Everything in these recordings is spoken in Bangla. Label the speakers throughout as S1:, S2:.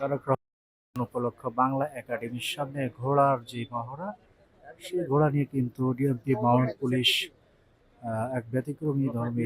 S1: তারক রহমান উপলক্ষ বাংলা একাডেমির সামনে ঘোড়ার যে মহড়া, সেই ঘোড়া নিয়ে কিন্তু ডিএমপি মাউন্ট পুলিশ এক ব্যতিক্রমী ধর্মী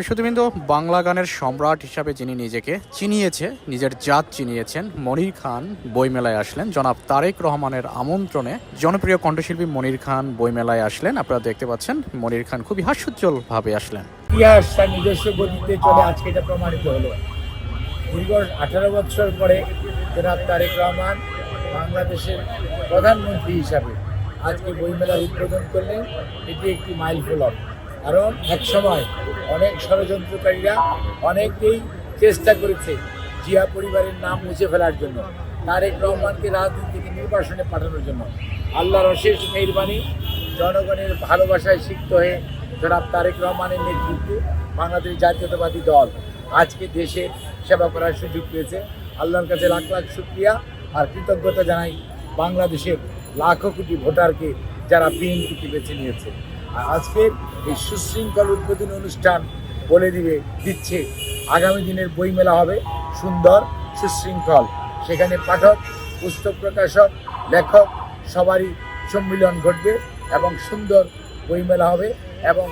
S2: শুধুবিন্দু বাংলা গানের সম্রাট হিসাবে যিনি নিজেকে চিনিয়েছে, নিজের জাত চিনিয়েছেন, মনির খান বইমেলায় আসলেন। জনাব তারেক রহমানের আমন্ত্রণে জনপ্রিয় কণ্ঠশিল্পী মনির খান বইমেলায় আসলেন। আপনারা দেখতে পাচ্ছেন মনির খান খুবই হাস্যোজ্জ্বলভাবে আসলেন।
S3: ইতিহাস তার নিজস্ব গতিতে চলে, আজকে এটা প্রমাণিত হলো। দীর্ঘ 18 বছর পরে জনাব তারেক রহমান বাংলাদেশের প্রধানমন্ত্রী হিসাবে আজকে বইমেলার উদ্বোধন করলেন। এটি একটি মাইল ফলক। কারণ একসময় অনেক ষড়যন্ত্রকারীরা অনেকেই চেষ্টা করেছে জিয়া পরিবারের নাম মুছে ফেলার জন্য, তারেক রহমানকে রাজনীতি থেকে নির্বাসনে পাঠানোর জন্য। আল্লাহর অশেষ মেহেরবানি, জনগণের ভালোবাসায় সিক্ত হয়ে জনাব তারেক রহমানের নেতৃত্বে বাংলাদেশ জাতীয়তাবাদী দল আজকে দেশের সেবা করার সুযোগ পেয়েছে। আল্লাহর কাছে লাখ লাখ শুকরিয়া আর কৃতজ্ঞতা জানাই বাংলাদেশের লাখো কোটি ভোটারকে যারা বিএনপিকে বেছে নিয়েছে। আর আজকের এই সুশৃঙ্খল উদ্বোধনী অনুষ্ঠান বলে দিচ্ছে আগামী দিনের বইমেলা হবে সুন্দর, সুশৃঙ্খল। সেখানে পাঠক, পুস্তক প্রকাশক, লেখক সবারই সম্মিলন ঘটবে এবং সুন্দর বইমেলা হবে। এবং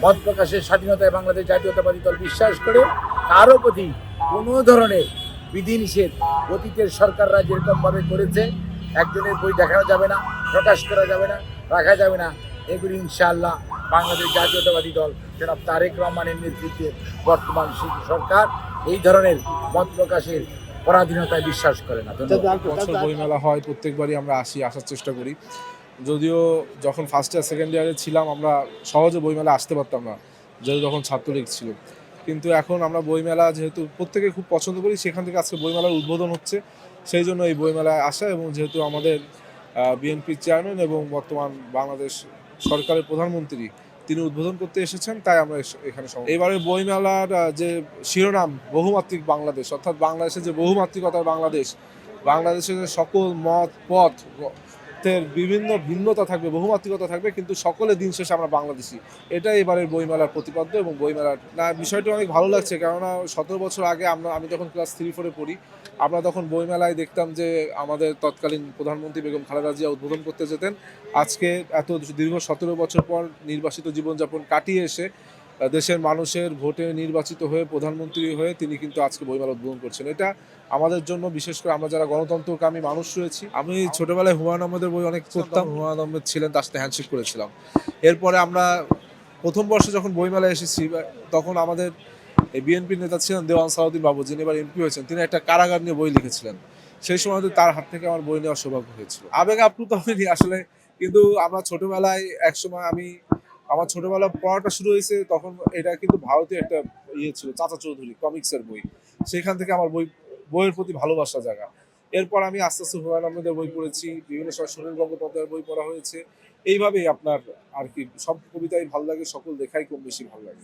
S3: মত প্রকাশের স্বাধীনতায় বাংলাদেশ জাতীয়তাবাদী দল বিশ্বাস করে কারো প্রতি কোনো ধরনের বিধিনিষেধ অতীতের সরকাররা যেরকমভাবে করেছে, একজনের বই দেখানো যাবে না, প্রকাশ করা যাবে না, রাখা যাবে না, এগুলি ইনশাআল্লাহ বাংলাদেশ জাতীয়তাবাদী দল জনাব তারেক রহমানের নেতৃত্বে বর্তমান সরকার এই ধরনের মত প্রকাশের পরাধীনতায় বিশ্বাস করে না।
S4: বছর বইমেলা হয়, প্রত্যেকবারই আমরা আসার চেষ্টা করি। যদিও যখন ফার্স্ট ইয়ার সেকেন্ড ইয়ারে ছিলাম আমরা সহজে বইমেলা আসতে পারতাম না, যেহেতু তখন ছাত্রলীগ ছিল। কিন্তু এখন আমরা বইমেলা যেহেতু প্রত্যেকে খুব পছন্দ করি, সেখান থেকে আজকে বইমেলার উদ্বোধন হচ্ছে, সেই জন্য এই বইমেলায় আসা। এবং যেহেতু আমাদের বিএনপির চেয়ারম্যান এবং বর্তমান বাংলাদেশ সরকারের প্রধানমন্ত্রী তিনি উদ্বোধন করতে এসেছেন, তাই আমরা এখানে এবারে বইমেলার যে শিরোনাম বহুমাত্রিক বাংলাদেশ, অর্থাৎ বাংলাদেশের যে বহুমাত্রিকতার বাংলাদেশের যে সকল মত পথ বিভিন্ন ভিন্নতা থাকবে, বহুমাত্রিকতা থাকবে, কিন্তু সকলে দিন শেষে আমরা বাংলাদেশি। এটাই এবারের বইমেলার প্রতিপাদ্য। এবং বইমেলার বিষয়টি অনেক ভালো লাগছে, কেননা 17 বছর আগে আমি যখন ক্লাস 3-4-এ পড়ি, আমরা তখন বইমেলায় দেখতাম যে আমাদের তৎকালীন প্রধানমন্ত্রী বেগম খালেদা জিয়া উদ্বোধন করতে যেতেন। আজকে এত দীর্ঘ 17 বছর পর নির্বাসিত জীবনযাপন কাটিয়ে এসে দেশের মানুষের ভোটে নির্বাচিত হয়ে প্রধানমন্ত্রী হয়ে তিনি কিন্তু আজকে বইমেলা উদ্বোধন করছেন। এটা আমাদের জন্য, বিশেষ করে আমরা যারা গণতন্ত্রকামী মানুষ রয়েছি। আমি ছোটবেলায় হুমায়ুন আহমেদের বই অনেক পড়তাম, হুমায়ুন আহমেদ ছিলেন, তার সাথে হ্যান্ডশেক করেছিলাম। এরপরে আমরা প্রথম বর্ষে যখন বইমেলায় এসেছি, তখন আমাদের এই বিএনপির নেতা ছিলেন দেওয়ান সালাউদ্দিন বাবু, যিনি এবার এমপি হয়েছেন। তিনি একটা কারাগার নিয়ে বই লিখেছিলেন। সেই সময় তার হাত থেকে আমার বই নেওয়ার সৌভাগ্য হয়েছিল। আবেগ আপ্লুত হয়নি আসলে, কিন্তু আমরা ছোটবেলায় একসময় আমার ছোটবেলা পড়াটা শুরু হয়েছে তখন, এটা কিন্তু ভারতীয় একটা ছিল, চাচা চৌধুরী কমিক্সের বই। সেখান থেকে আমার বইয়ের প্রতি ভালোবাসা জায়গা। এরপর আমি আস্তে আস্তে হুমায়ুন আহমেদের বই পড়েছি, বিভিন্ন সময় সুনীল গঙ্গোপাধ্যায়ের বই পড়া হয়েছে। এইভাবেই আপনার আর কি সব কবিতাই ভালো লাগে, সকল লেখাই কম বেশি ভালো লাগে।